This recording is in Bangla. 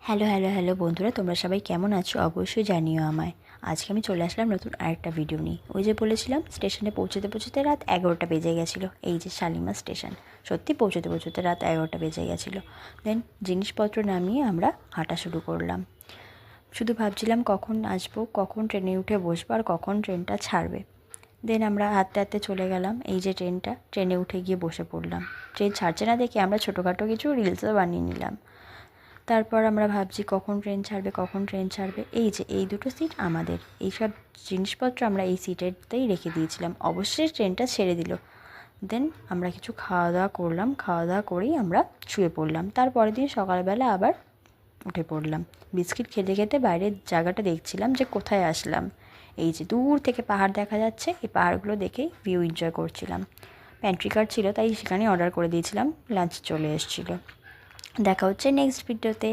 হ্যালো বন্ধুরা, তোমরা সবাই কেমন আছো? অবশ্যই জানিও আমায়। আজকে আমি চলে আসলাম নতুন আরেকটা ভিডিও নিয়ে। ওই যে বলেছিলাম স্টেশনে পৌঁছতে রাত 11টা বেজে গেছিলো। এই যে শালিমার স্টেশন, সত্যি পৌঁছতে রাত 11টা বেজে গেছিলো। দেন জিনিসপত্র নামিয়ে আমরা হাঁটা শুরু করলাম। শুধু ভাবছিলাম কখন আসবো, কখন ট্রেনে উঠে বসবো আর কখন ট্রেনটা ছাড়বে। দেন আমরা হাঁটতে হাঁটতে চলে গেলাম। এই যে ট্রেনে উঠে গিয়ে বসে পড়লাম। ট্রেন ছাড়ছে না দেখে আমরা ছোটোখাটো কিছু রিলসও বানিয়ে নিলাম। তারপর আমরা ভাবছি কখন ট্রেন ছাড়বে। এই যে এই দুটো সিট আমাদের, এইসব জিনিসপত্র আমরা এই সিটেতেই রেখে দিয়েছিলাম। অবশ্যই ট্রেনটা ছেড়ে দিল। দেন আমরা কিছু খাওয়া দাওয়া করলাম। খাওয়া দাওয়া করেই আমরা শুয়ে পড়লাম। তারপরের দিন সকালবেলা আবার উঠে পড়লাম। বিস্কিট খেতে খেতে বাইরের জায়গাটা দেখছিলাম যে কোথায় আসলাম। এই যে দূর থেকে পাহাড় দেখা যাচ্ছে, এই পাহাড়গুলো দেখেই ভিউ এনজয় করছিলাম। প্যান্ট্রি কার ছিল, তাই সেখানে অর্ডার করে দিয়েছিলাম। লাঞ্চ চলে এসেছিলো। দেখা হচ্ছে নেক্সট ভিডিওতে।